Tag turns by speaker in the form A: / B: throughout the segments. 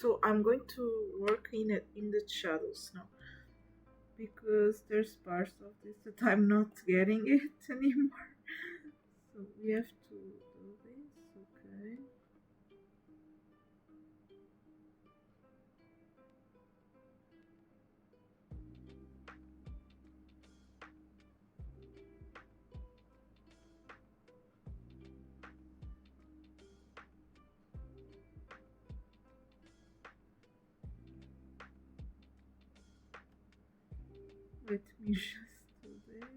A: So I'm going to work in the shadows now because there's parts of this that I'm not getting it anymore. So we have to do this, okay? Let me just do this.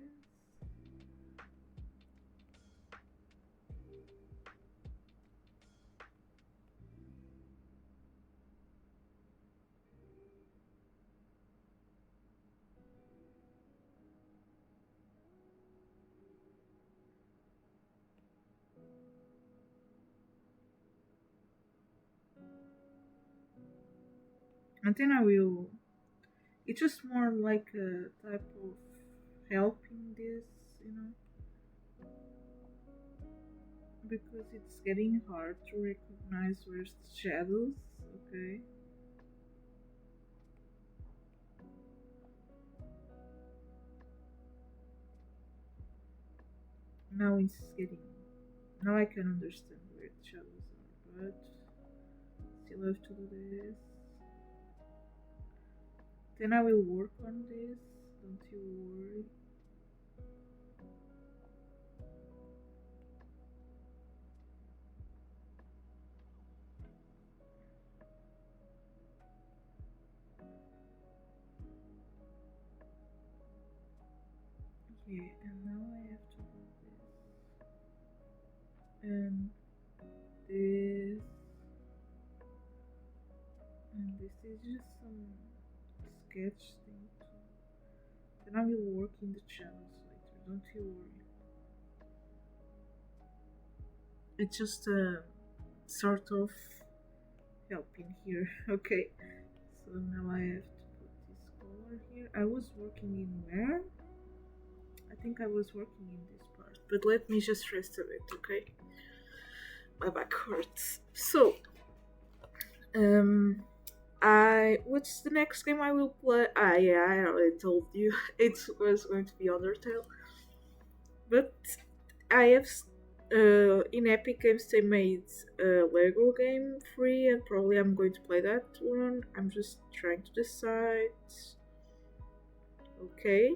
A: And then I will. It's just more like a type of helping this, you know, because it's getting hard to recognize where's the shadows, okay? Now it's getting. Now I can understand where the shadows are, but still have to do this. Then I will work on this, don't you worry. Yeah, and now I have to do this. And this. And this is just some sketch thing too. Then I will work in the channels later, don't you worry. It's just a sort of helping here, okay? So now I have to put this color here. I was working in where? I think I was working in this part, but let me just rest a bit, okay? My back hurts. So, um, what's the next game I will play? Ah, yeah, I already told you it was going to be Undertale, but I have in Epic Games they made a Lego game free, and probably I'm going to play that one. I'm just trying to decide. Okay.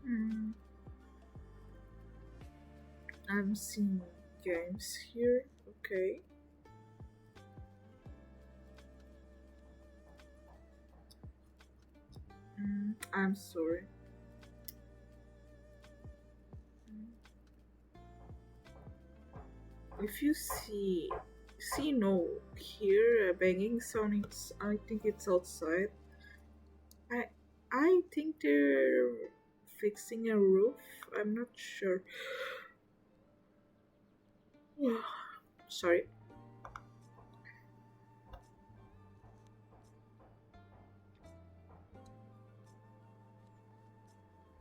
A: Hmm. I'm seeing games here. Okay. I'm sorry. If you see no here a banging sound, it's I think it's outside. I I think they're fixing a roof. I'm not sure. Sorry.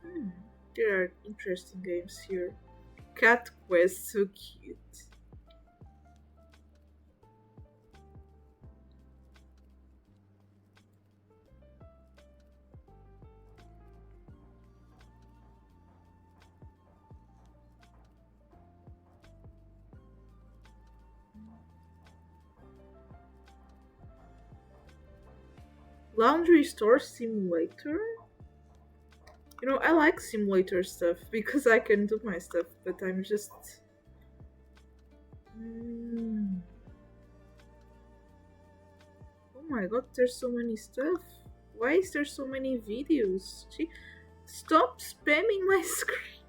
A: Hmm. There are interesting games here. Cat Quest, so cute. Laundry store simulator. You know, I like simulator stuff because I can do my stuff, but I'm just. Mm. Oh my god, there's so many stuff. Why is there so many videos? Stop spamming my screen.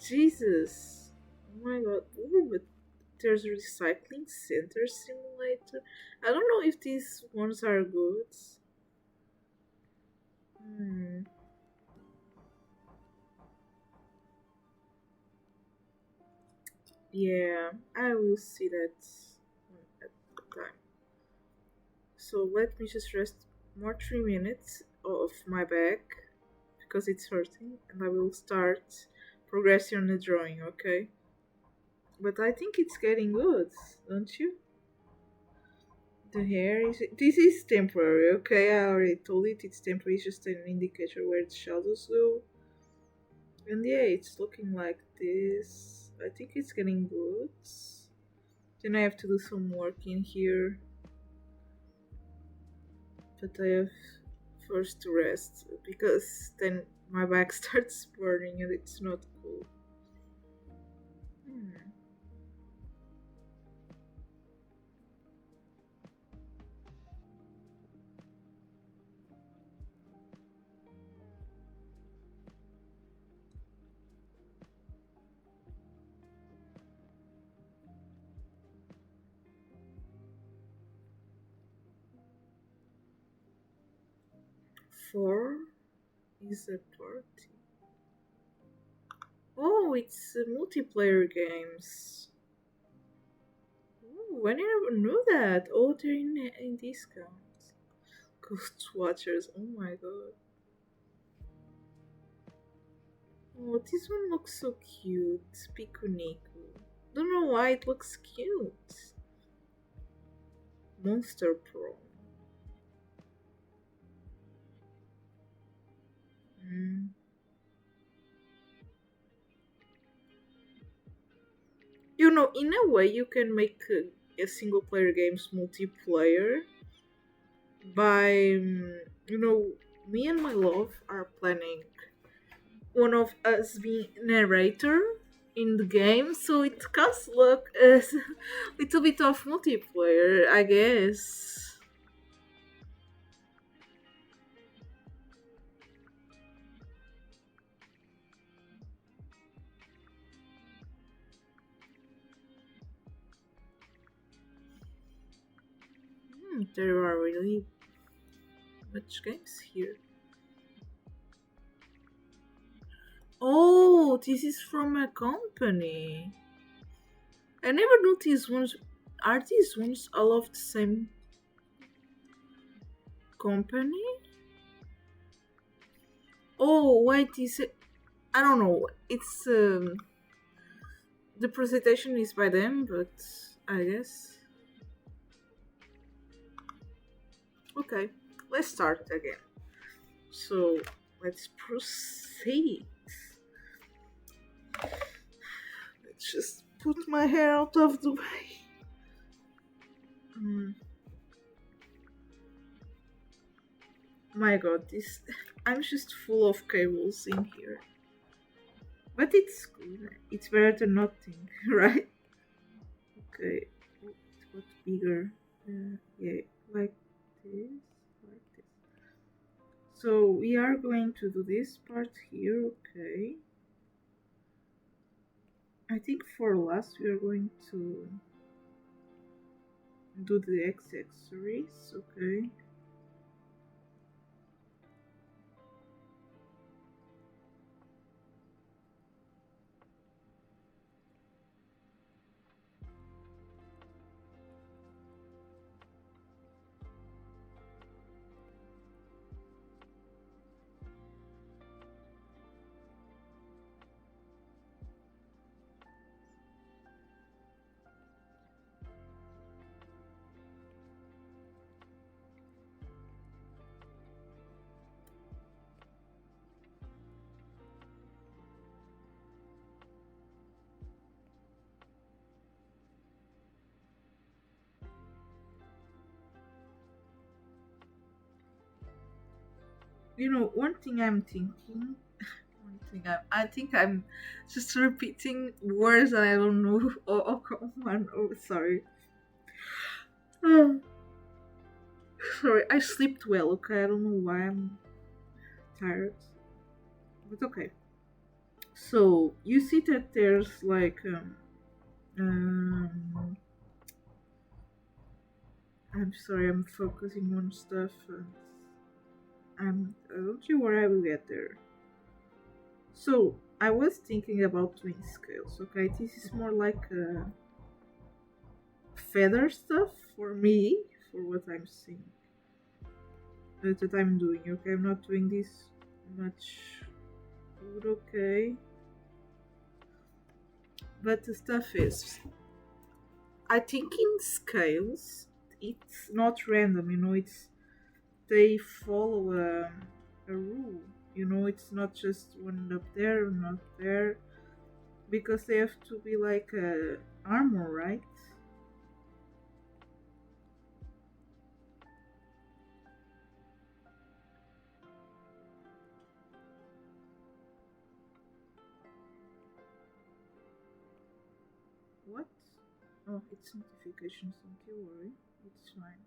A: Jesus. Oh my god. Ooh, but there's recycling center simulator. I don't know if these ones are good. Hmm. Yeah, I will see that at the time. So let me just rest more 3 minutes of my back because it's hurting, and I will start progressing on the drawing, okay? But I think it's getting good, don't you? The hair is. This is temporary, okay? I already told it it's temporary, it's just an indicator where the shadows go. And yeah, it's looking like this. I think it's getting good. Then I have to do some work in here. But I have first to rest because then my back starts burning and it's not cool. Hmm. 4 is a party. Oh, it's multiplayer games. Oh, I never knew that. Oh, they're in discount. Ghost Watchers. Oh my god. Oh, this one looks so cute. Pikuniku. Don't know why it looks cute. Monster Pro. Mm. You know, in a way, you can make a single player games multiplayer by, you know, me and my love are planning one of us being narrator in the game, so it can look as a little bit of multiplayer, I guess. There are really much games here. Oh, this is from a company. I never knew these ones. Are these ones all of the same company? Oh, wait, is it? I don't know. It's the presentation is by them, but I guess. Okay, let's start again. So let's proceed. Let's just put my hair out of the way. Mm, my god, this. I'm just full of cables in here. But it's good. It's better than nothing, right? Okay, it got bigger. Yeah, like this, like this. So we are going to do this part here, okay. I think for last we are going to do the accessories, okay. One thing I'm thinking. One thing I think I'm just repeating words and I don't know. Oh, come on. Oh, sorry. Sorry, I slept well. Okay, I don't know why I'm tired, but okay. So you see that there's like um I'm sorry, I'm focusing on stuff. I don't know where I will get there. So I was thinking about twin scales. Okay, this is more like feather stuff for me, for what I'm seeing, that I'm doing. Okay, I'm not doing this much good. Okay, but the stuff is, I think in scales, it's not random. It's they follow a rule. It's not just one up there, not there, because they have to be like armor, right? What? Oh, it's notifications. Don't you worry, it's fine.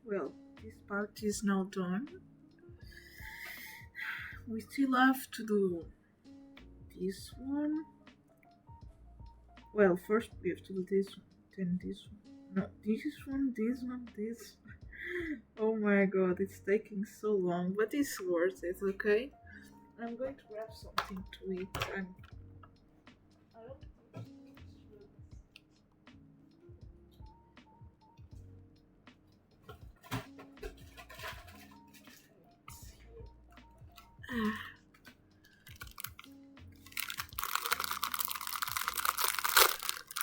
A: Well, this part is now done. We still have to do this one. Well, first we have to do this one, then this one. No, this one, this one, this. Oh my god, it's taking so long, but it's worth it, okay? I'm going to grab something to eat. I don't think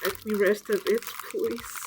A: let me rest a bit, please.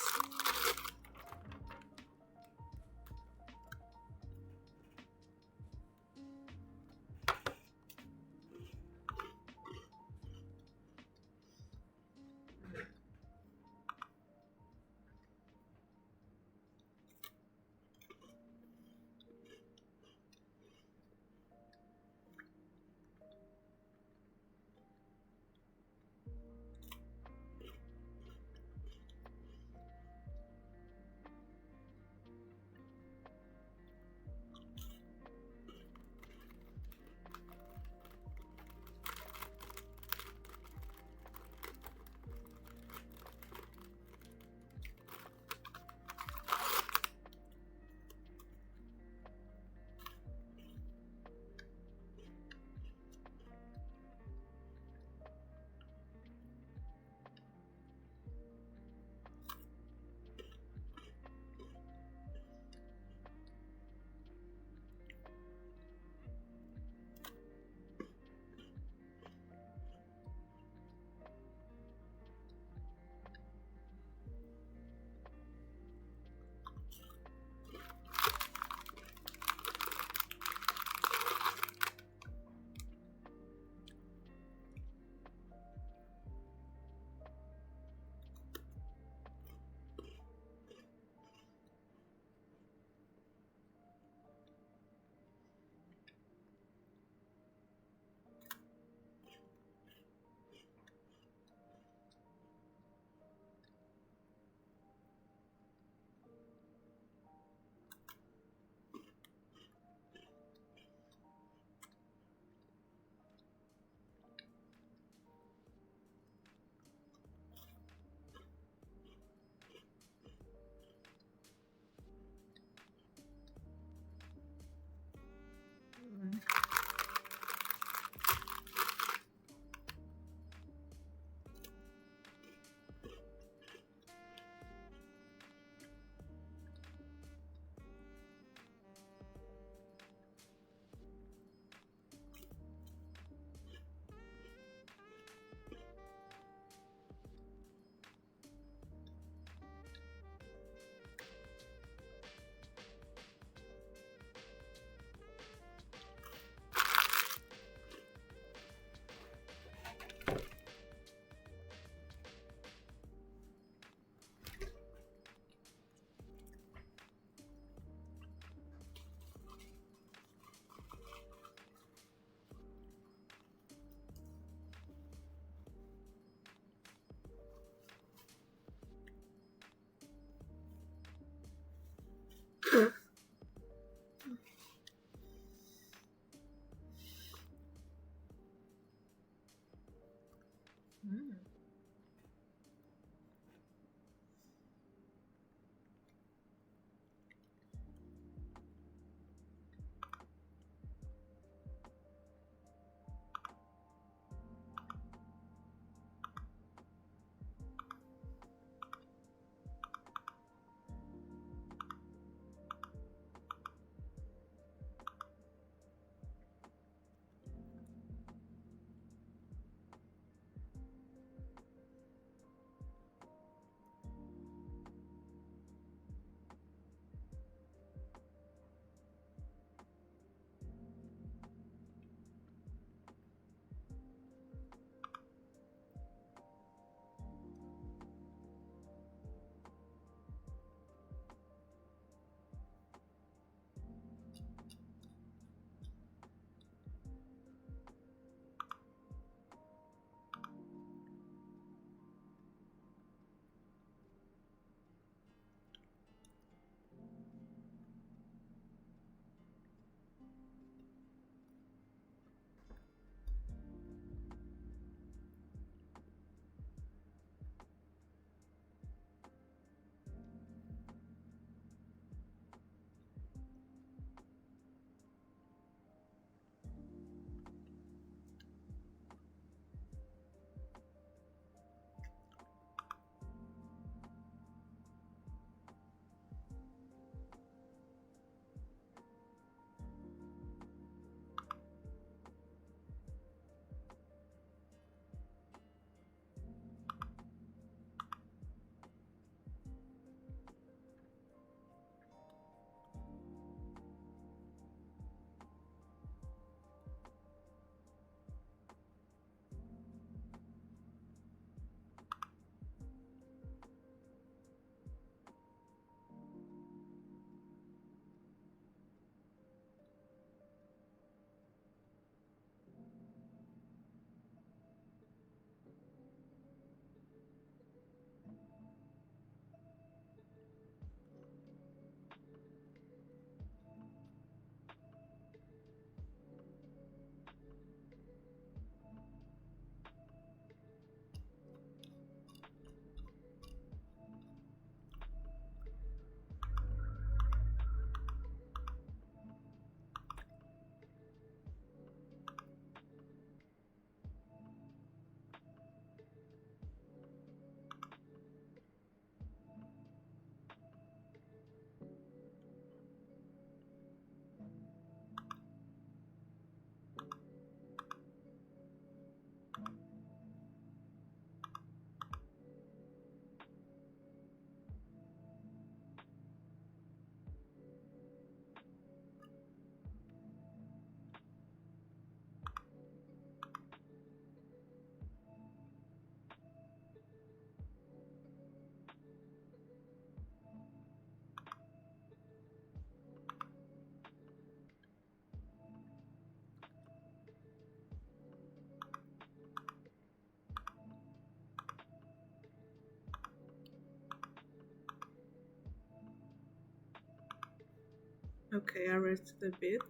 A: Okay, I read the bit.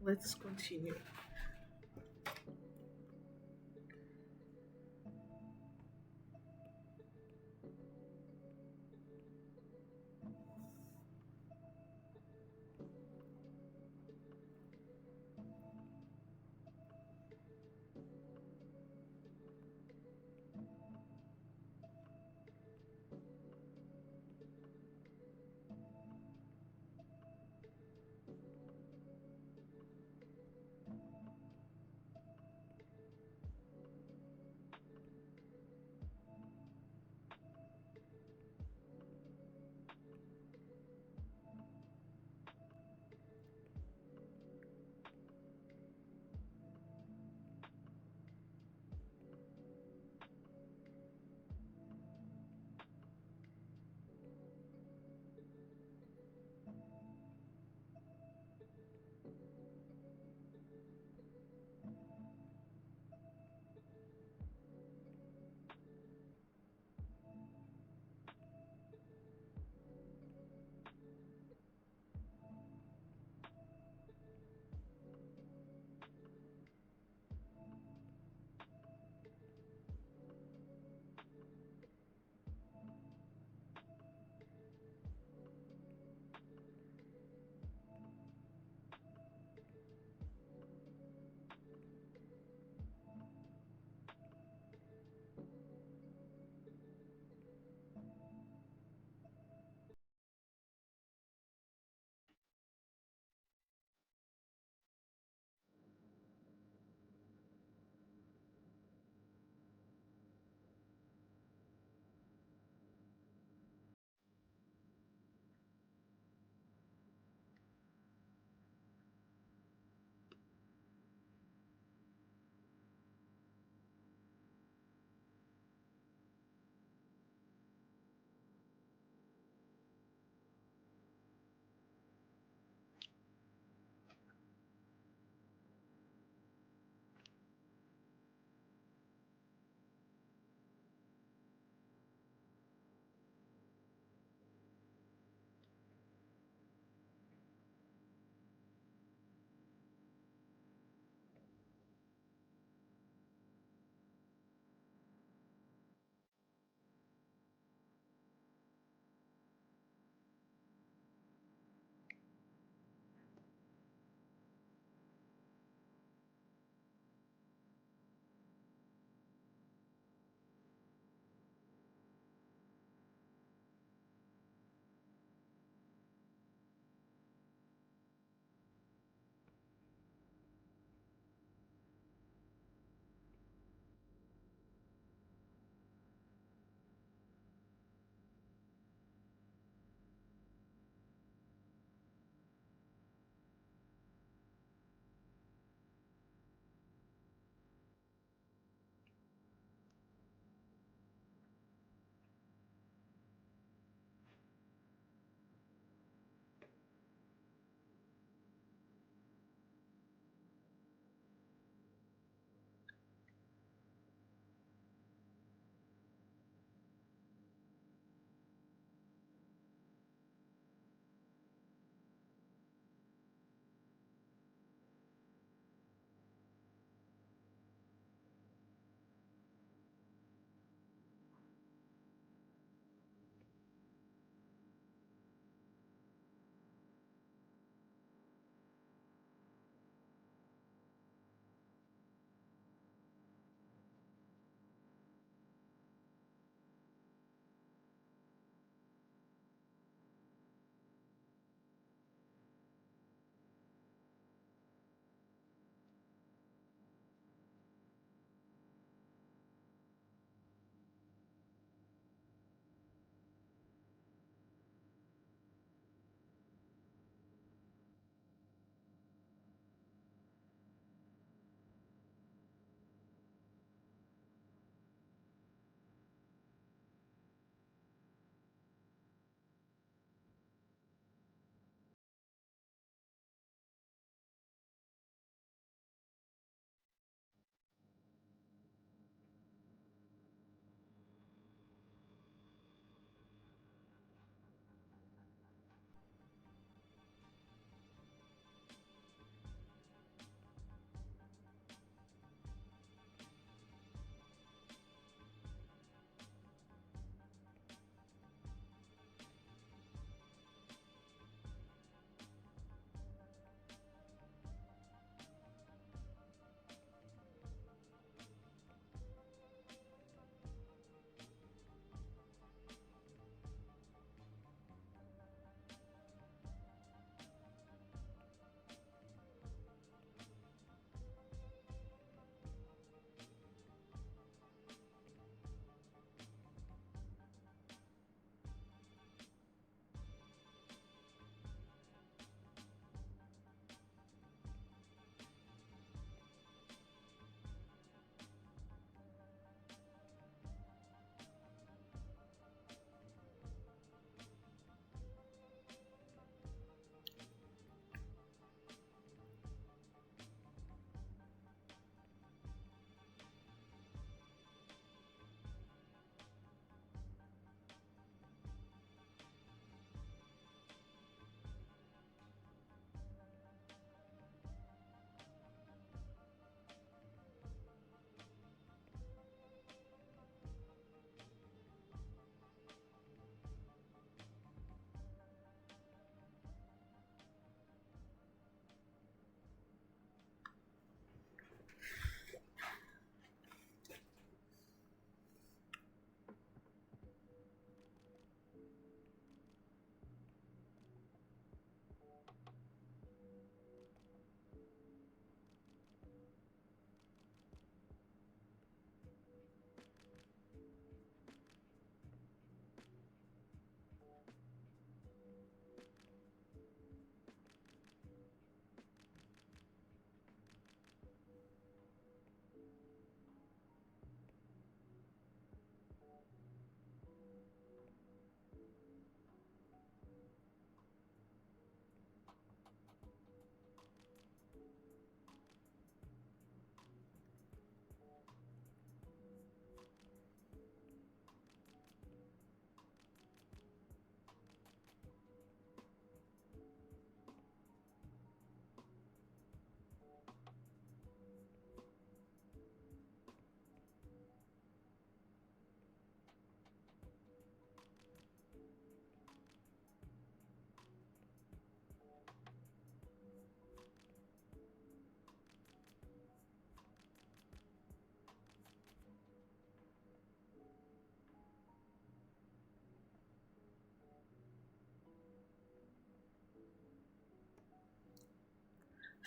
A: Let's continue.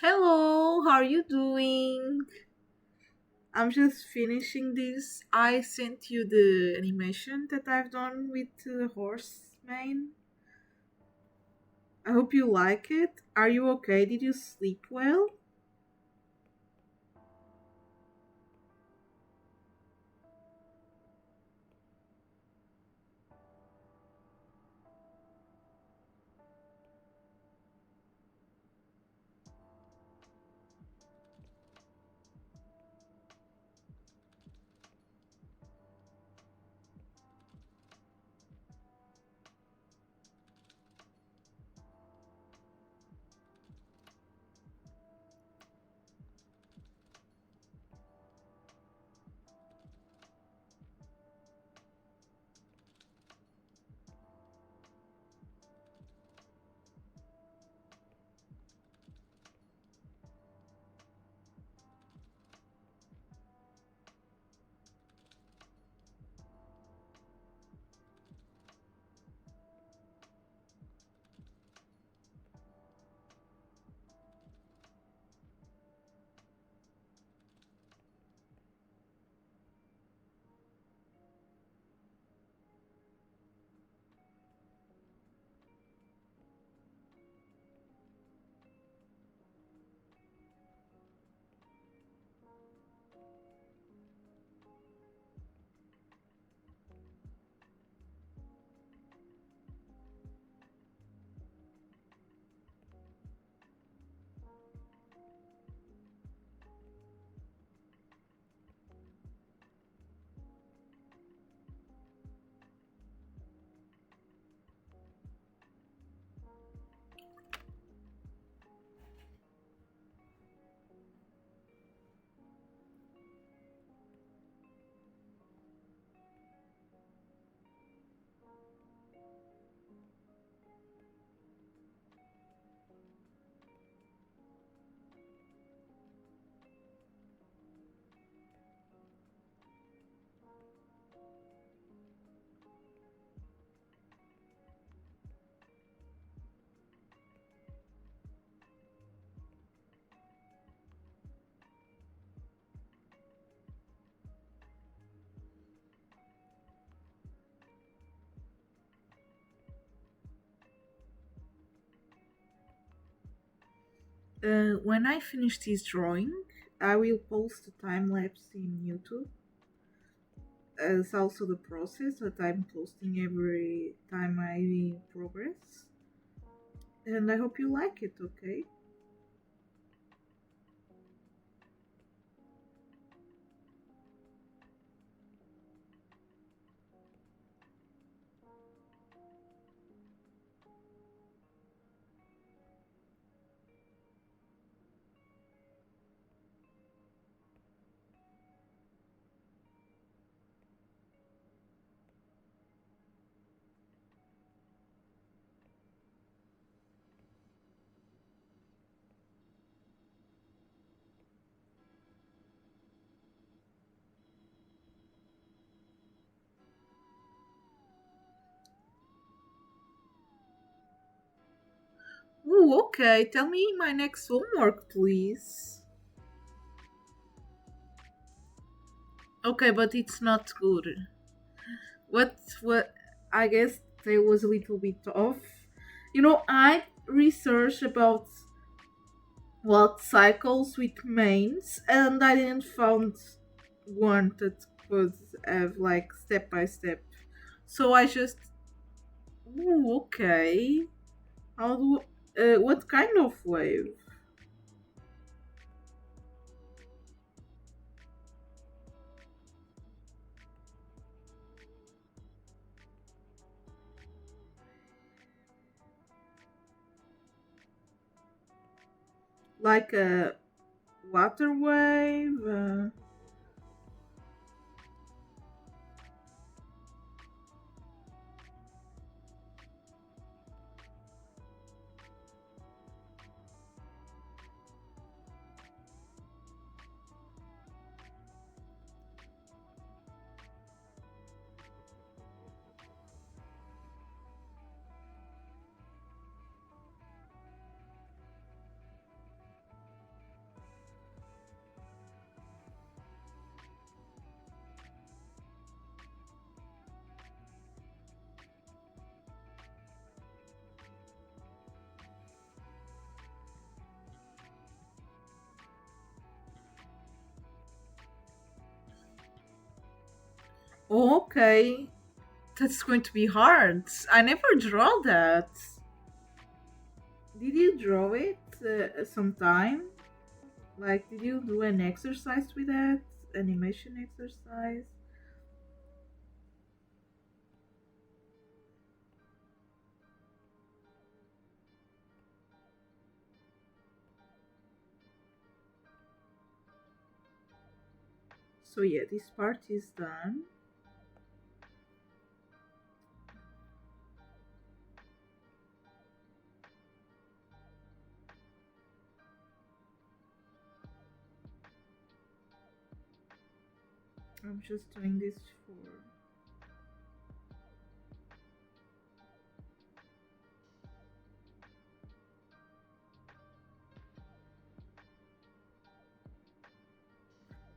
A: Hello, how are you doing? I'm just finishing this. I sent you the animation that I've done with the horse mane. I hope you like it. Are you okay? Did you sleep well? When I finish this drawing, I will post a time lapse in YouTube as also the process that I'm posting every time I progress. And I hope you like it, okay? Ooh, okay. Tell me my next homework, please. Okay, but it's not good. What I guess there was a little bit off. I researched about what cycles with mains and I didn't found one that could have like step by step. So I just ooh, okay. How do what kind of wave? Like a water wave? Okay, that's going to be hard. I never draw that. Did you draw it sometime? Like, did you do an exercise with that? Animation exercise? So, yeah, this part is done. I'm just doing this for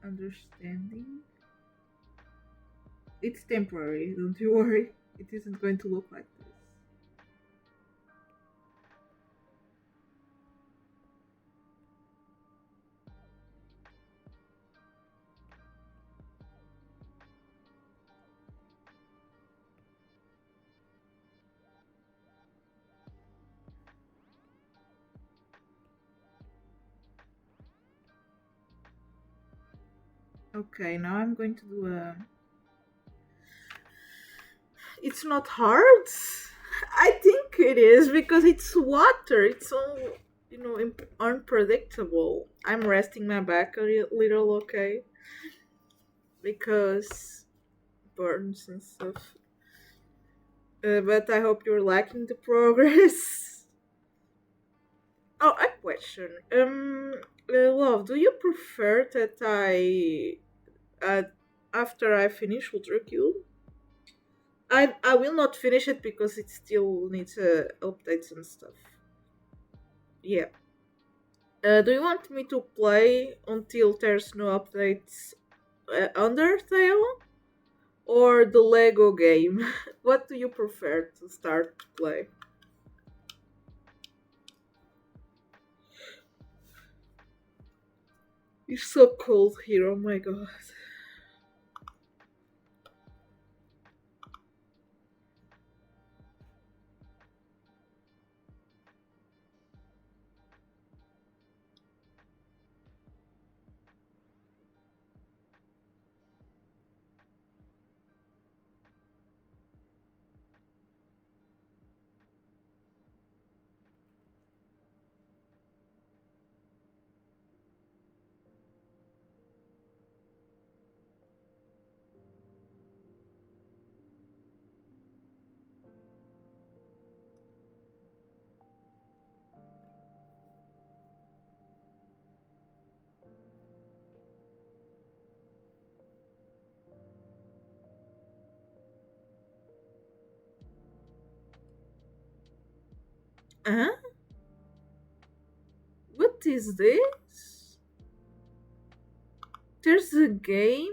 A: understanding. It's temporary, don't you worry. It isn't going to look like this. Okay, now I'm going to do a. It's not hard. I think it is because it's water. It's so, unpredictable. I'm resting my back a little, okay? Because burns and stuff. But I hope you're liking the progress. Oh, a question. Love, do you prefer that uh, after I finish Ultra Cube, I will not finish it because it still needs updates and stuff. Yeah. Do you want me to play until there's no updates Undertale or the Lego game? What do you prefer to start to play? It's so cold here, oh my god. Huh? What is this? There's a game?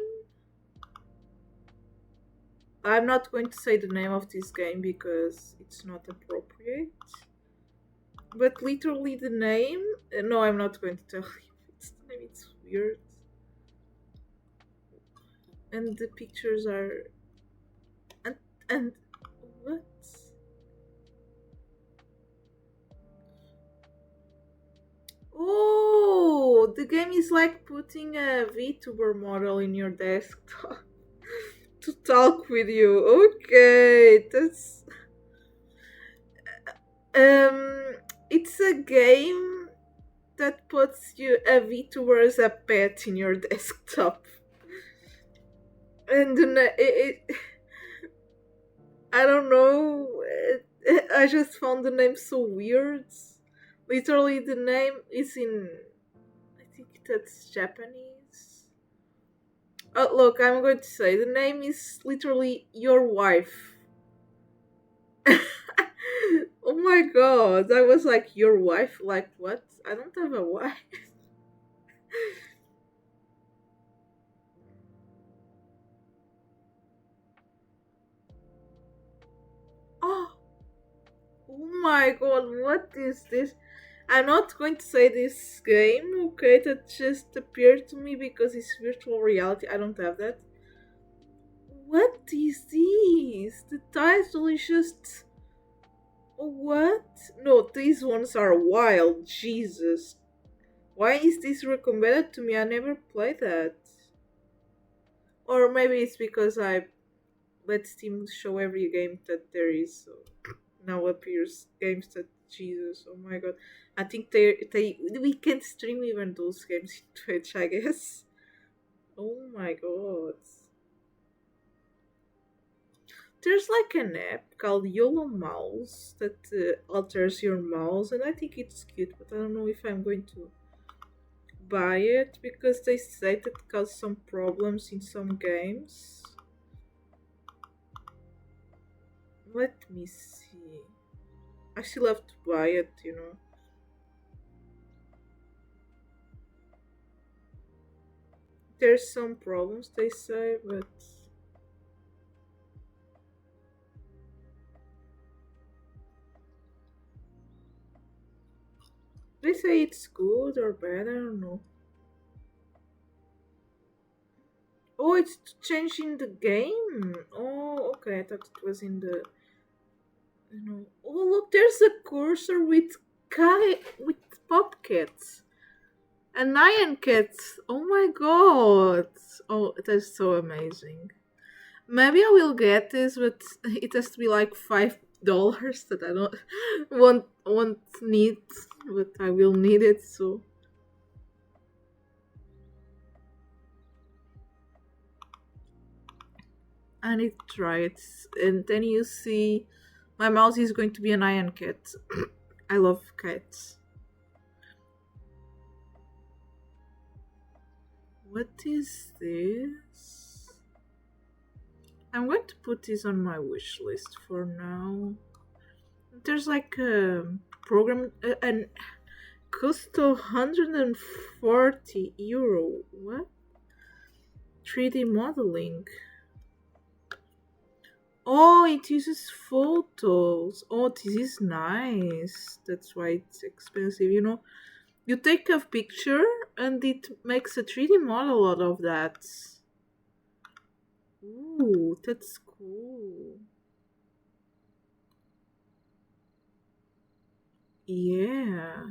A: I'm not going to say the name of this game because it's not appropriate. But literally the name? No, I'm not going to tell you. It's the name, it's weird. And the pictures are. And. What? Oh, the game is like putting a VTuber model in your desktop to talk with you. Okay, that's um, it's a game that puts you a VTuber as a pet in your desktop, and then I don't know. I just found the name so weird. Literally, the name is in. I think that's Japanese. Oh, look, I'm going to say the name is literally your wife. Oh my god, I was like, your wife? Like, what? I don't have a wife. Oh, oh my god, what is this? I'm not going to say this game, okay? That just appeared to me because it's virtual reality. I don't have that. What is this? The title is just. What? No, these ones are wild. Jesus. Why is this recommended to me? I never played that. Or maybe it's because I let Steam show every game that there is. So now appears games that Jesus. Oh my god. I think they we can stream even those games in Twitch. I guess. Oh my god. There's like an app called YOLO Mouse that alters your mouse, and I think it's cute, but I don't know if I'm going to buy it because they say that it caused some problems in some games. Let me see. I still have to buy it, you know. There's some problems, they say, but they say it's good or bad, I don't know. Oh, it's changing the game. Oh, okay. I thought it was in the. You know. Oh, look, there's a cursor with with popcats and nyan cats. Oh my god! Oh, that's so amazing. Maybe I will get this, but it has to be like $5 that I don't won't need, but I will need it. So I need to try it. And then you see, my mouse is going to be an iron cat. I love cats. What is this? I'm going to put this on my wish list for now. There's like a program, and cost €140. What? 3D modeling. Oh, it uses photos. Oh, this is nice. That's why it's expensive. You know, you take a picture and it makes a 3D model out of that. Ooh, that's cool. Yeah.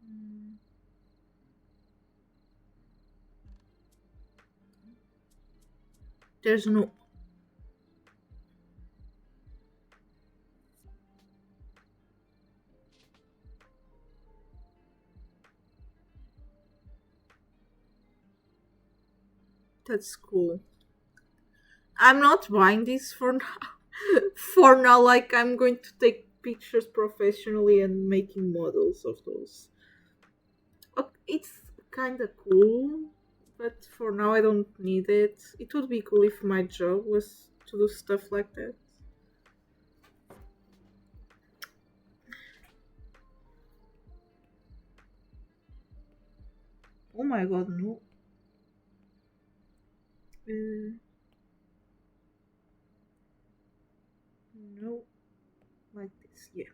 A: Mm, There's no. That's cool. I'm not buying this for now. For now, like I'm going to take pictures professionally and making models of those. It's kind of cool, but for now I don't need it. It would be cool if my job was to do stuff like that. Oh my god, no. Uh, no, like this, yeah.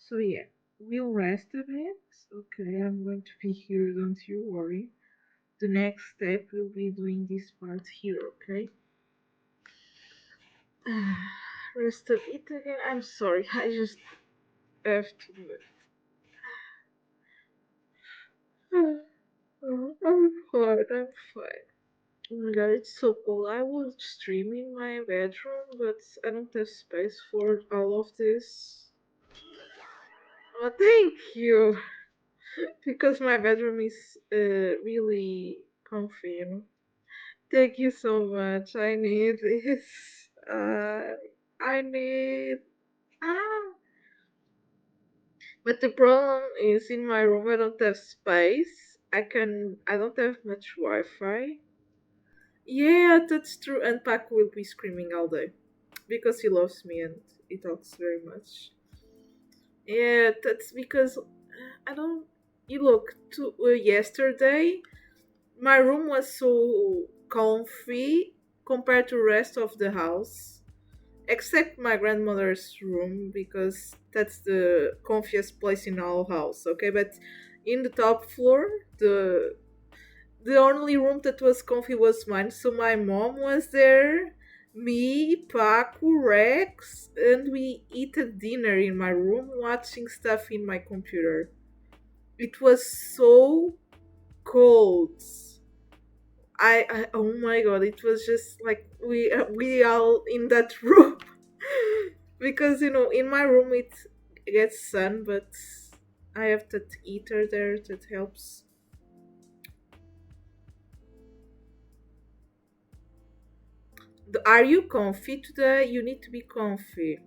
A: So yeah, we'll rest a bit. Okay, I'm going to be here, don't you worry. The next step will be doing this part here, okay? Rest a bit again. I'm sorry, I just have to do it. I'm fine, I'm fine. Oh my god, it's so cold. I would stream in my bedroom, but I don't have space for all of this. Oh, thank you! Because my bedroom is really comfy, you know. Thank you so much. I need this. I need. Ah. But the problem is in my room I don't have space. I don't have much Wi-Fi. Yeah, that's true. And Pac will be screaming all day because he loves me and he talks very much. Yeah, that's because I don't. You look to yesterday. My room was so comfy compared to rest of the house, except my grandmother's room because that's the comfiest place in our house. Okay, but in the top floor, the only room that was comfy was mine. So my mom was there, me, Paco, Rex, and we eat a dinner in my room watching stuff in my computer. It was so cold. I oh my god, it was just like we all in that room because in my room it gets sun, but I have that heater there that helps. Are you comfy today? You need to be comfy.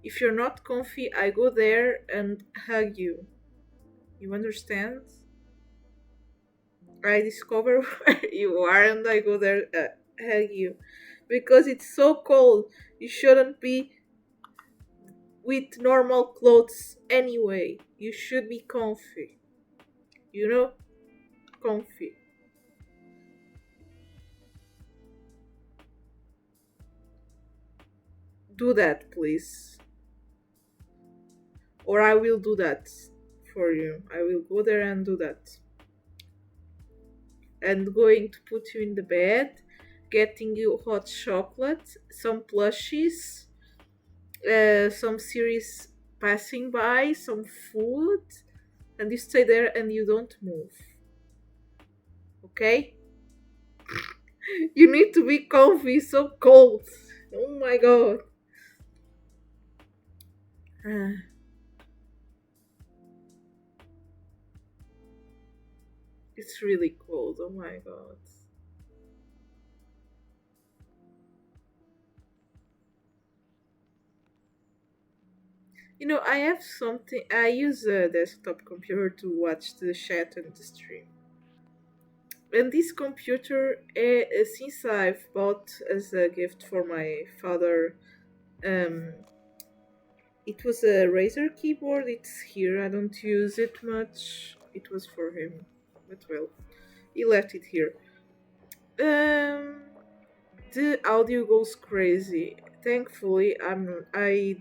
A: If you're not comfy, I go there and hug you. You understand? I discover where you are and I go there hug you because it's so cold. You shouldn't be with normal clothes anyway. You should be comfy. You know? Comfy. Do that, please. Or I will do that for you. I will go there and do that. And going to put you in the bed, getting you hot chocolate, some plushies, some series passing by, some food, and you stay there and you don't move. Okay? You need to be comfy, so cold. Oh my god. It's really cold. Oh my god. I have something. I use a desktop computer to watch the chat and the stream. And this computer, since I've bought as a gift for my father, um, it was a Razer keyboard. It's here. I don't use it much. It was for him, but well, he left it here. Um, the audio goes crazy. Thankfully, I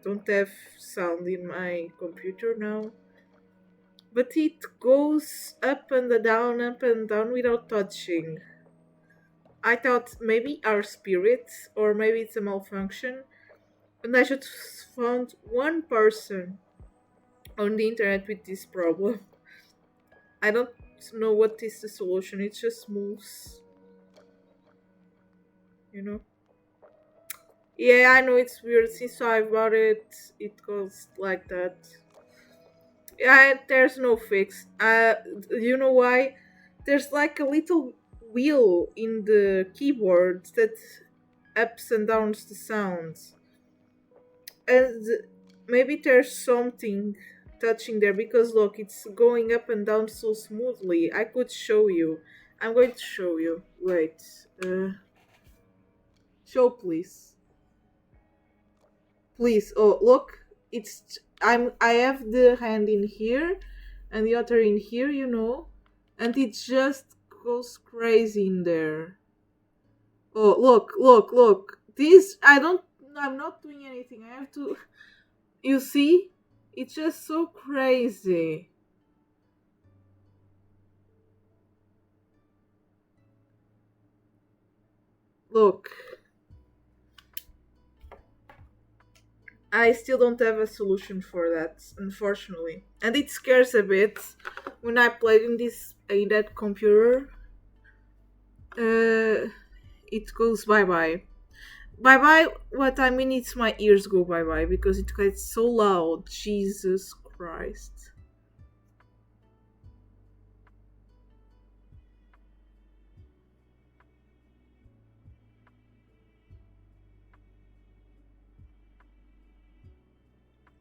A: don't have sound in my computer now, but it goes up and down without touching. I thought maybe our spirits or maybe it's a malfunction, and I just found one person on the internet with this problem. I don't know what is the solution. It just moves, you know. Yeah, I know it's weird. Since I bought it, it goes like that. Yeah, there's no fix. You know why? There's like a little wheel in the keyboard that ups and downs the sounds, and maybe there's something touching there because look, it's going up and down so smoothly. I could show you. I'm going to show you. Wait. Show, please. Please. Oh, look. I have the hand in here and the other in here, and it just goes crazy in there. Oh, look, look, look. I'm not doing anything. I have to. You see? It's just so crazy. Look, I still don't have a solution for that, unfortunately. And it scares a bit when I played in that computer. Uh, it goes bye bye. Bye bye. What I mean, it's my ears go bye bye because it gets so loud. Jesus Christ.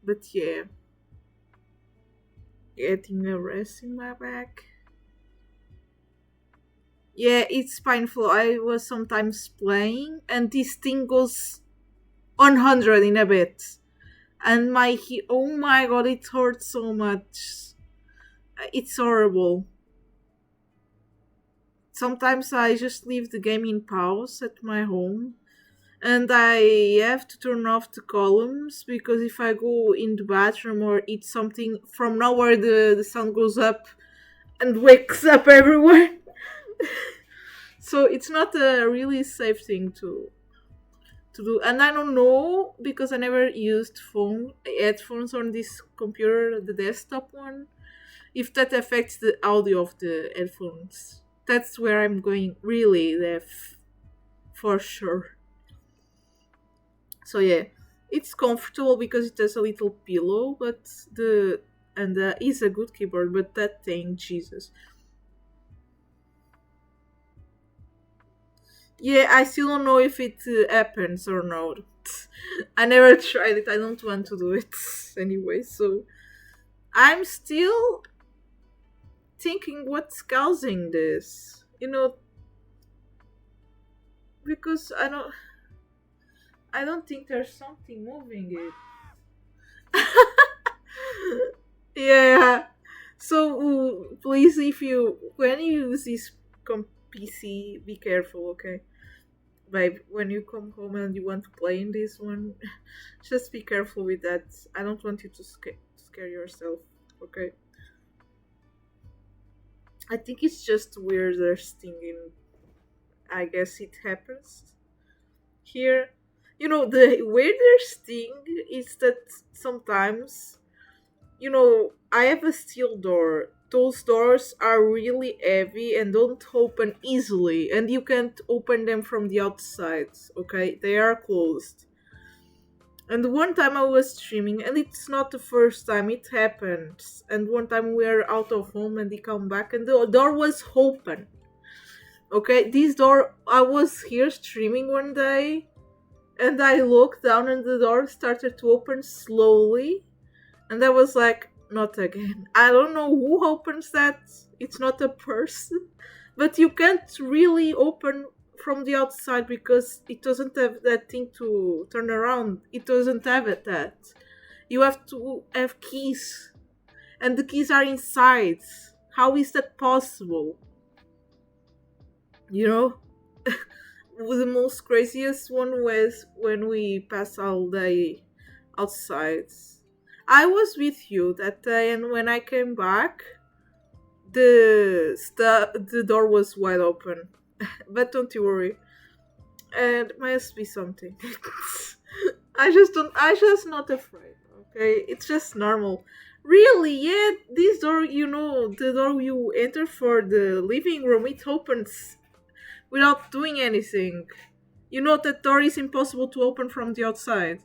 A: But yeah, getting a rest in my back. Yeah, it's painful. I was sometimes playing, and this thing goes 100 in a bit. And oh my god, it hurts so much. It's horrible. Sometimes I just leave the game in pause at my home, and I have to turn off the columns because if I go in the bathroom or eat something, from nowhere the sun goes up and wakes up everyone. So it's not a really safe thing to do. And I don't know because I never used phone headphones on this computer, the desktop one, if that affects the audio of the headphones. That's where I'm going really deaf for sure. So yeah, it's comfortable because it has a little pillow, but the and is a good keyboard, but that thing, Jesus. Yeah, I still don't know if it happens or not. I never tried it. I don't want to do it anyway. So I'm still thinking what's causing this. Because I don't think there's something moving it. Yeah. So please, if you when you use this PC, be careful, okay? Babe, when you come home and you want to play in this one, just be careful with that. I don't want you to scare yourself, okay? I think it's just weirder stinging. I guess it happens here. The weirdest thing is that sometimes, I have a steel door. Those doors are really heavy and don't open easily, and you can't open them from the outside, okay? They are closed. And one time I was streaming, and it's not the first time it happened. And one time we were out of home and he come back, and the door was open. Okay, this door, I was here streaming one day, and I looked down, and the door started to open slowly. And I was like, not again. I don't know who opens that. It's not a person. But you can't really open from the outside because it doesn't have that thing to turn around. It doesn't have it that. You have to have keys. And the keys are inside. How is that possible? You know? The most craziest one was when we passed all day outside. I was with you that day, and when I came back, the door was wide open. But don't you worry, it must be something. I just don't. I just not afraid. Okay, it's just normal. Really, yeah. This door, the door you enter for the living room, it opens without doing anything. You know that door is impossible to open from the outside.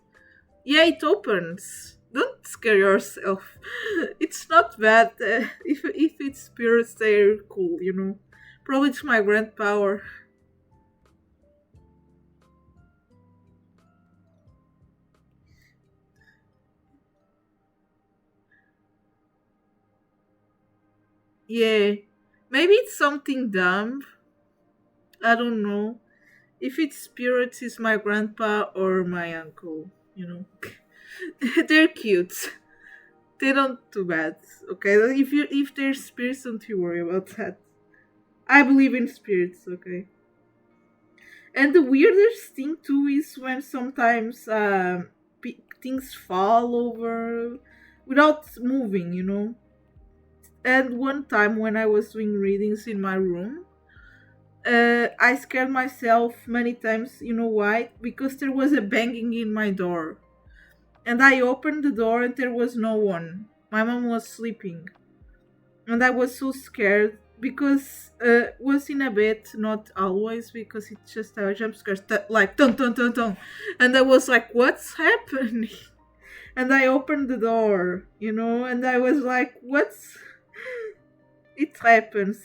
A: Yeah, it opens. Don't scare yourself. It's not bad. If it's spirits, they're cool. Probably it's my grand power. Yeah, maybe it's something dumb. I don't know. If it's spirits, it's my grandpa or my uncle. They're cute. They don't do bad. Okay, if they're spirits, don't you worry about that. I believe in spirits. Okay. And the weirdest thing too is when sometimes things fall over, without moving, you know. And one time when I was doing readings in my room, I scared myself many times. You know why? Because there was a banging in my door. And I opened the door and there was no one. My mom was sleeping. And I was so scared because was in a bed, not always, because it's just a jump scare, like dun dun dun dun. And I was like, what's happening? And I opened the door, you know, and I was like, what's. It happens.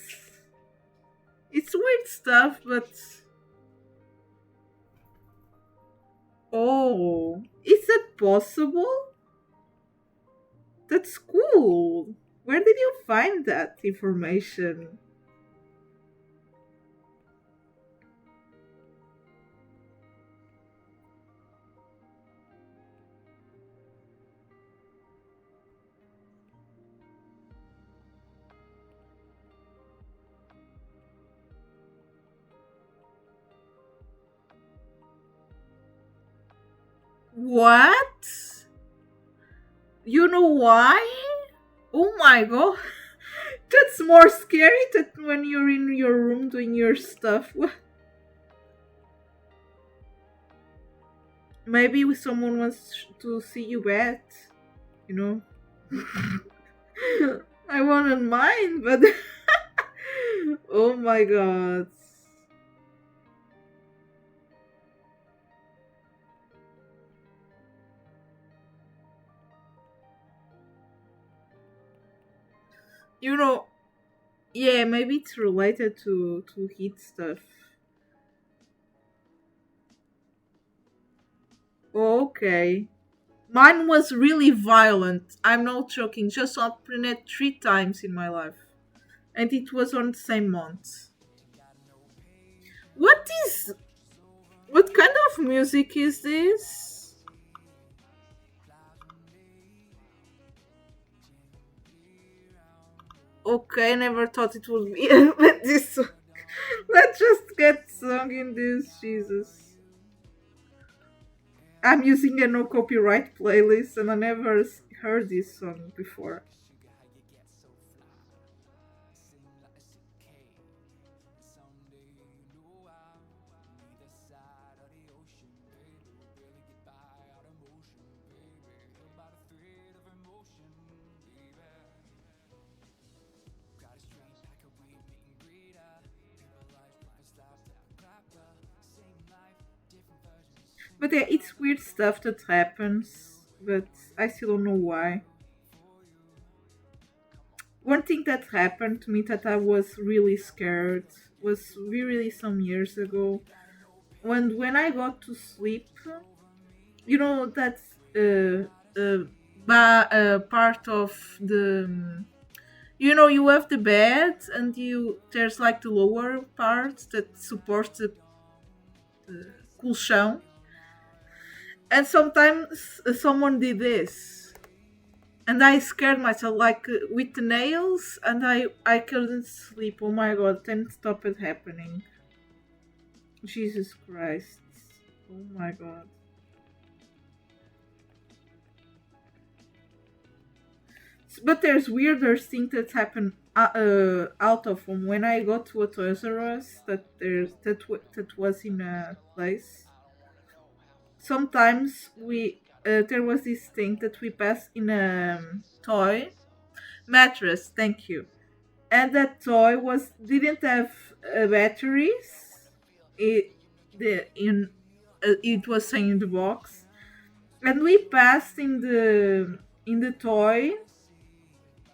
A: It's weird stuff, but. Oh, is that possible? That's cool. Where did you find that information? What? You know why? Oh my god. That's more scary than when you're in your room doing your stuff. Maybe someone wants to see you bad, you know? I wouldn't mind, but. Oh my god. You know, yeah, maybe it's related to heat stuff. Okay. Mine was really violent. I'm not joking. Just opened it 3 times in my life. And it was on the same month. What is. What kind of music is this? Okay, I never thought it would be this. Let's just get song in this, Jesus. I'm using a no copyright playlist and I never heard this song before. But yeah, it's weird stuff that happens, but I still don't know why. One thing that happened to me that I was really scared was really some years ago. When I got to sleep, you know that's uh, part of the. You know, you have the bed and you there's like the lower part that supports the colchão, and sometimes someone did this and I scared myself like with the nails, and I couldn't sleep. Oh my god, then stop it happening. Jesus Christ. Oh my god. But there's weirder things that happen out of them. When I got to a Toys R Us that was in a place, sometimes we there was this thing that we passed in a toy mattress. Thank you. And that toy was didn't have batteries. It the in it was saying in the box, and we passed in the toy,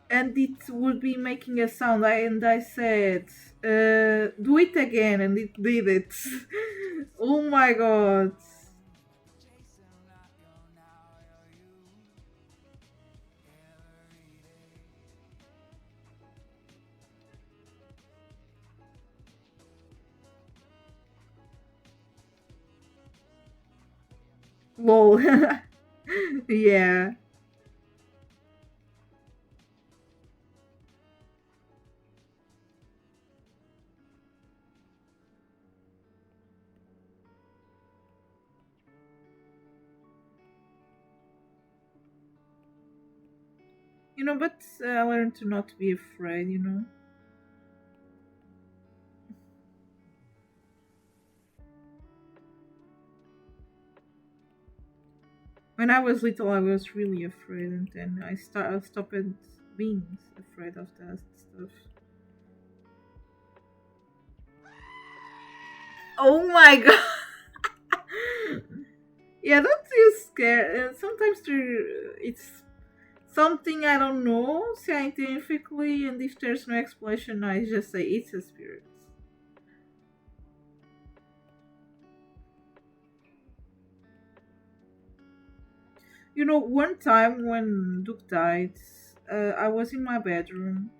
A: and it would be making a sound. And I said, "Do it again," and it did it. Oh my god! Lol. Yeah. But I learned to not be afraid. When I was little, I was really afraid, and then I stopped being afraid of that stuff. Oh my god! Yeah, don't feel scared. Sometimes it's something I don't know scientifically, and if there's no explanation, I just say it's a spirit. One time when Duke died, I was in my bedroom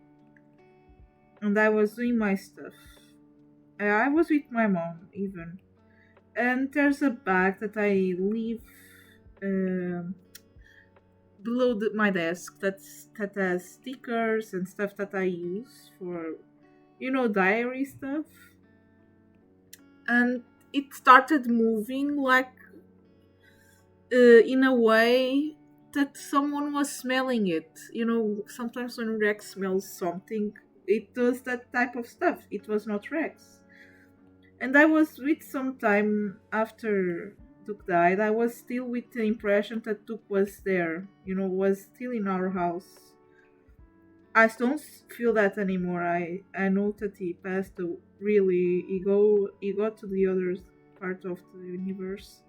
A: and I was doing my stuff. I was with my mom even, and there's a bag that I leave um below my desk that has stickers and stuff that I use for diary stuff, and it started moving like in a way that someone was smelling it. Sometimes when Rex smells something, it does that type of stuff. It was not Rex. And I was with some time after Duke died, I was still with the impression that Duke was there, was still in our house. I don't feel that anymore. I know that he passed. Really, he got to the other part of the universe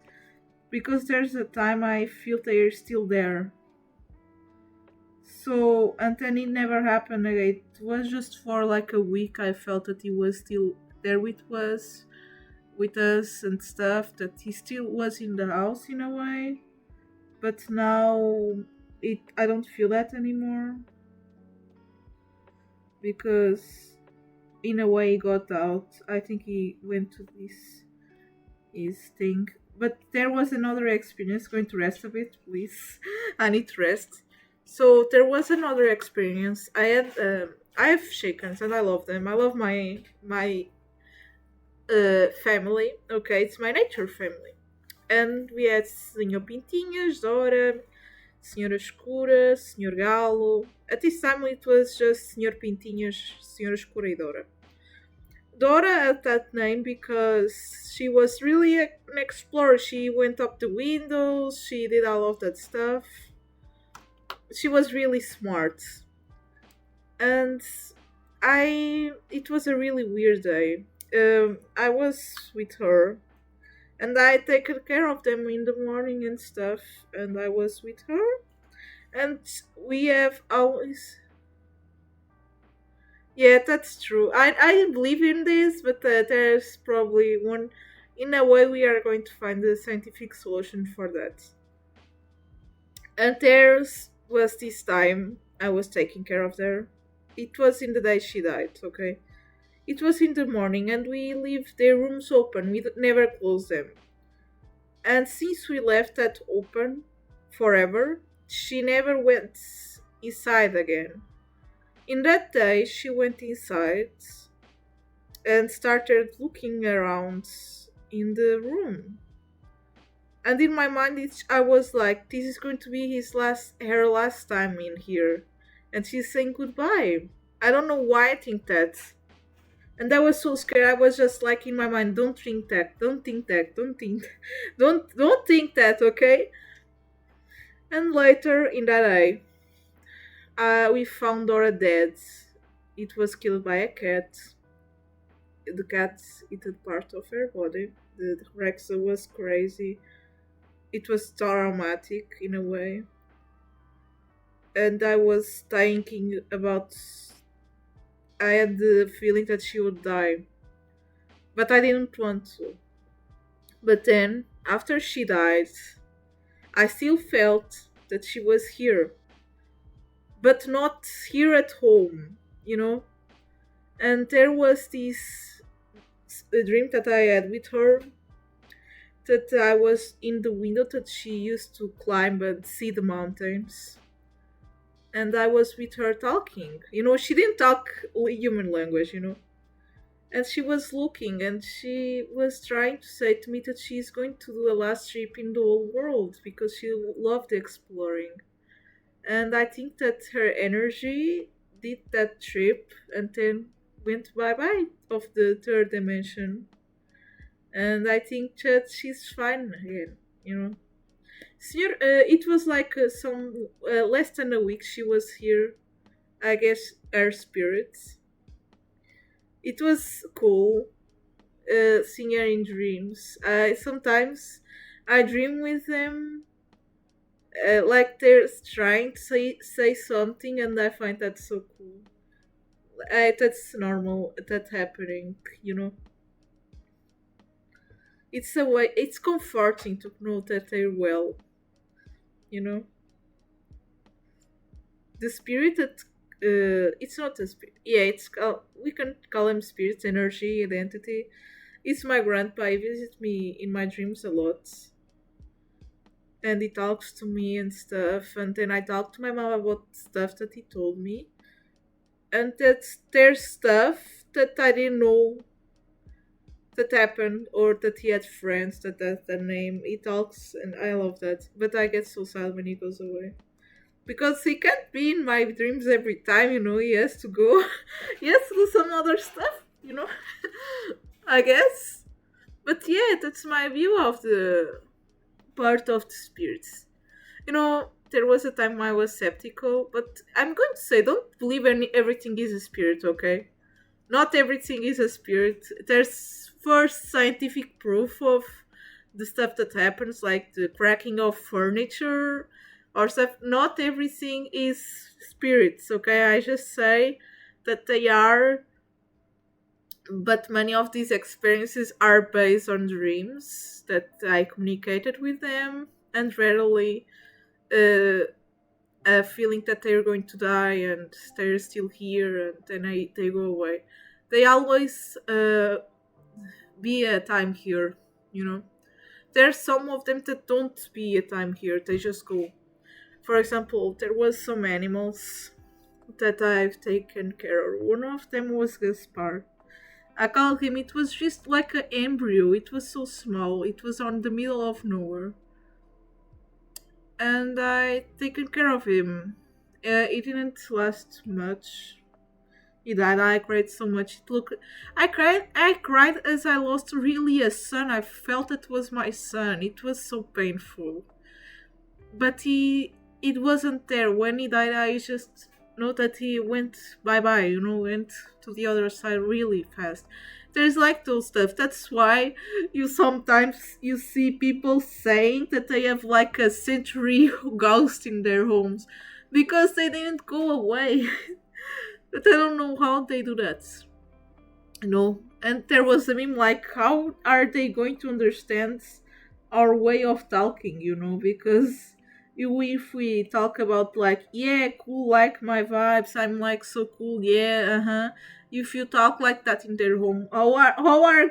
A: because there's a time I feel they're still there. So, and then it never happened again. It was just for like a week. I felt that he was still there with us and stuff. That he still was in the house in a way. But now, I don't feel that anymore because in a way he got out. I think he went to this his thing. But there was another experience. Going to rest a bit, please. I need to rest. So there was another experience. I have chickens and I love them. I love my family. Okay, it's my nature family. And we had Senhor Pintinhas, Dora, Senhora Escura, Senhor Galo. At this time it was just Senhor Pintinhas, Senhora Escura e Dora. Dora had that name because she was really an explorer. She went up the windows, she did all of that stuff. She was really smart. And it was a really weird day. I was with her and I taken care of them in the morning and stuff, and I was with her. And we have always. Yeah, that's true. I believe in this, but there's probably one. In a way, we are going to find a scientific solution for that. And there's was this time I was taking care of her. It was in the day she died. Okay, it was in the morning, and we leave their rooms open. We never close them. And since we left that open forever, she never went inside again. In that day, she went inside and started looking around in the room. And in my mind, I was like, "This is going to be her last time in here," and she's saying goodbye. I don't know why I think that, and I was so scared. I was just like in my mind, "Don't think that, don't think that, don't think, don't think that." Okay. And later in that day, we found Dora dead. It was killed by a cat. The cat ate part of her body. The Rexa was crazy. It was traumatic in a way. And I was thinking about. I had the feeling that she would die, but I didn't want to. But then, after she died, I still felt that she was here, but not here at home, you know? And there was this a dream that I had with her that I was in the window that she used to climb and see the mountains. And I was with her talking. She didn't talk human language. And she was looking and she was trying to say to me that she's going to do a last trip in the whole world because she loved exploring. and I think that her energy did that trip and then went bye bye of the third dimension. And I think that she's fine again. You know, it was like some less than a week she was here. I guess her spirits. It was cool seeing her in dreams. I sometimes I dream with them, like they're trying to say something, and I find that so cool. That's normal. That happening, you know. It's a way. It's comforting to know that they're well. You know, the spirit that it's not a spirit. Yeah, we can call him spirit, energy, identity. It's my grandpa. He visits me in my dreams a lot, and he talks to me and stuff. And then I talk to my mom about stuff that he told me, and that's there's stuff that I didn't know that happened, or that he had friends that's the name. He talks, and I love that. But I get so sad when he goes away because he can't be in my dreams every time. You know, he has to go. He has to do some other stuff. You know, I guess. But yeah, that's my view of the part of the spirits. You know, there was a time I was skeptical, but I'm going to say don't believe everything is a spirit, okay? Not everything is a spirit. There's first scientific proof of the stuff that happens, like the cracking of furniture or stuff. Not everything is spirits, okay? I just say that they are, but many of these experiences are based on dreams that I communicated with them, and rarely uh, a feeling that they're going to die and they're still here and then they go away. They always be a time here, you know. There's some of them that don't be a time here, they just go. For example, there was some animals that I've taken care of. One of them was Gaspar. I called him, it was just like an embryo. It was so small. It was on the middle of nowhere. And I taken care of him. It didn't last much. He died. I cried so much. I cried. I cried as I lost really a son. I felt it was my son. It was so painful. But it wasn't there when he died. I just know that he went bye bye. You know, went to the other side really fast. There's like those stuff. That's why you sometimes you see people saying that they have like a century ghost in their homes because they didn't go away. But I don't know how they do that. You know, and there was a meme like, how are they going to understand our way of talking? You know, because if we talk about like, yeah, cool, like my vibes, I'm like so cool, yeah, uh-huh. If you talk like that in their home, how are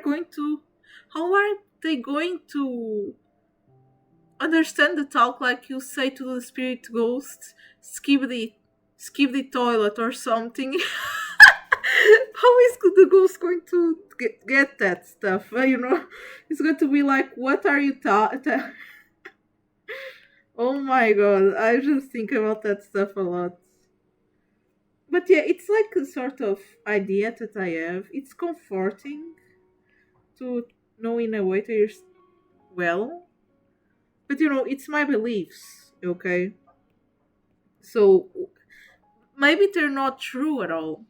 A: they going to understand the talk like you say to the spirit ghost, skip the toilet or something? How is the ghost going to get that stuff? You know, it's going to be like, what are you Oh my god, I just think about that stuff a lot. But yeah, it's like a sort of idea that I have. It's comforting to know in a way that you're well, but you know, it's my beliefs, okay? So maybe they're not true at all.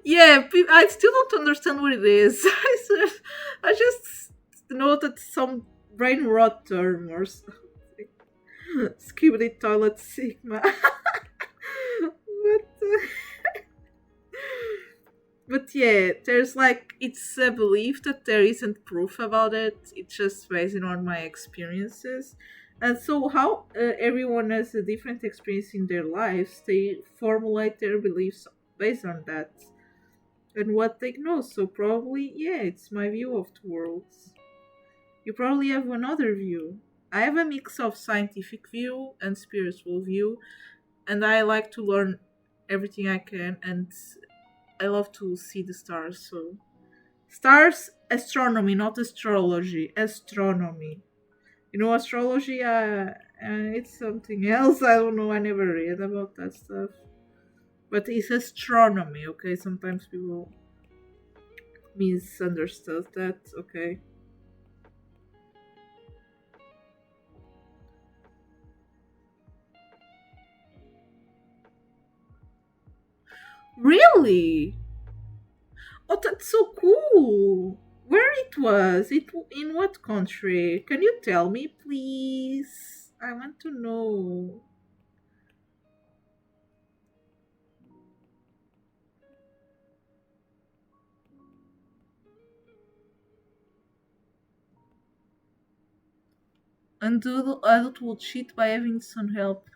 A: Yeah, I still don't understand what it is. I just know that some brain rot term or something. Skibidi toilet sigma. But yeah, there's like it's a belief that there isn't proof about it. It's just based on my experiences. And so, how everyone has a different experience in their lives, they formulate their beliefs based on that and what they know. So probably, yeah, it's my view of the world. You probably have another view. I have a mix of scientific view and spiritual view, and I like to learn everything I can, and I love to see the stars. So stars, astronomy, not astrology, astronomy. You know astrology? It's something else. I don't know. I never read about that stuff. But it's astronomy, okay? Sometimes people misunderstood that, okay? Really? Oh, that's so cool. Where it was? In what country? Can you tell me, please? I want to know. And the adult will cheat by having some help.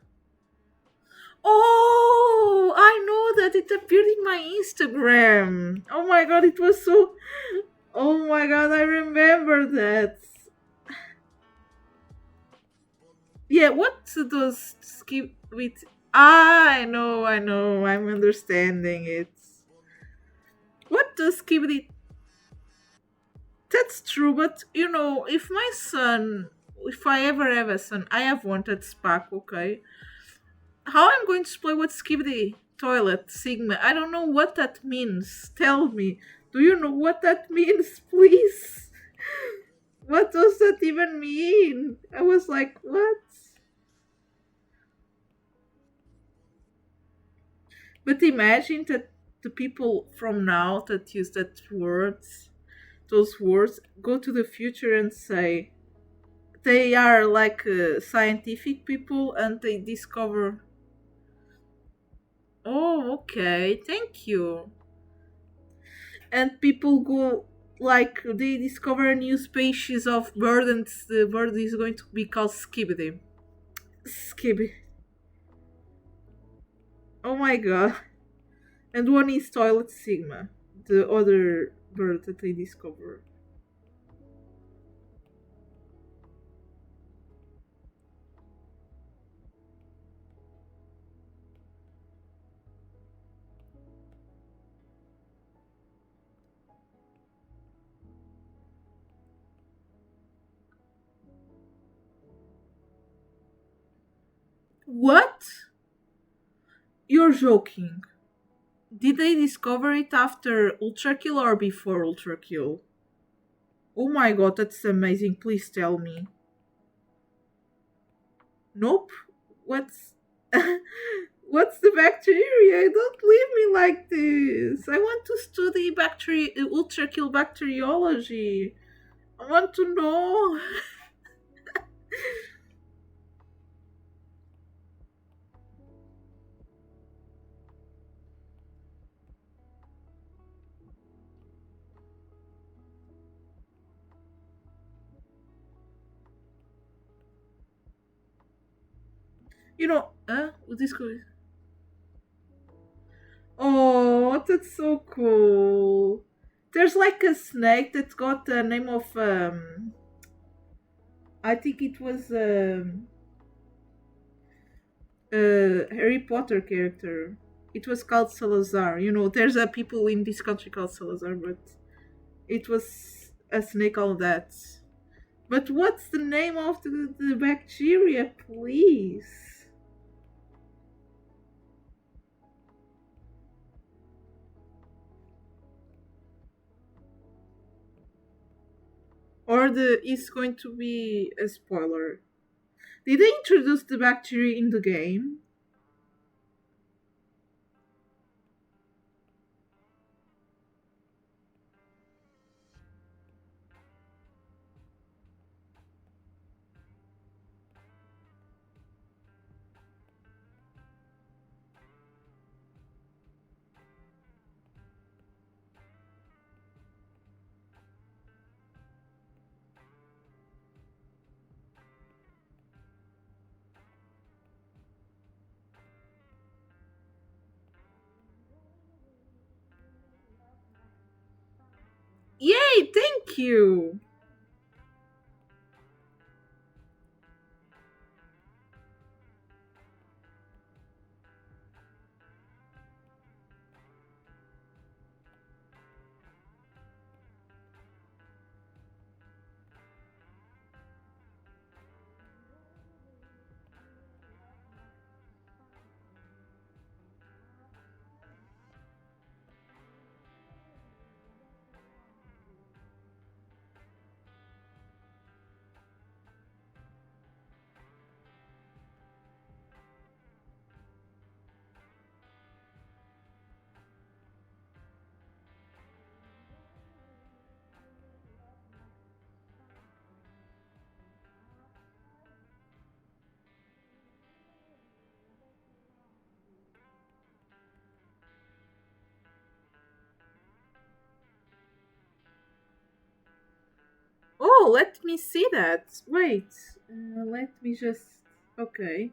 A: Oh, I know that it appeared in my Instagram. Oh my god, it was so. Oh my god, I remember that. Yeah, what does skip with? I know, I'm understanding it. What does skip it? That's true, but you know, if my son, if I ever have a son, I have wanted Spark, okay? How I'm going to explain what Skibidi Toilet Sigma? I don't know what that means. Tell me. Do you know what that means, please? What does that even mean? I was like, what? But imagine that the people from now that use those words, go to the future and say they are like scientific people and they discover. Oh, okay, thank you. And people go like they discover a new species of bird and the bird is going to be called skibidi. Skibidi. Oh my god. And one is toilet sigma, the other bird that they discover. What? You're joking. Did they discover it after Ultra Kill or before Ultra Kill? Oh my god, that's amazing. Please tell me. Nope. What's what's the bacteria? Don't leave me like this. I want to study ultra kill bacteriology. I want to know. You know, this cool. Oh, that's so cool. There's like a snake that's got the name of I think it was Harry Potter character. It was called Salazar. You know, there's a people in this country called Salazar, but it was a snake all that. But what's the name of the bacteria, please? Or the is going to be a spoiler. Did they introduce the bacteria in the game? Yay, thank you. Oh, let me see that. Wait, let me just. Okay.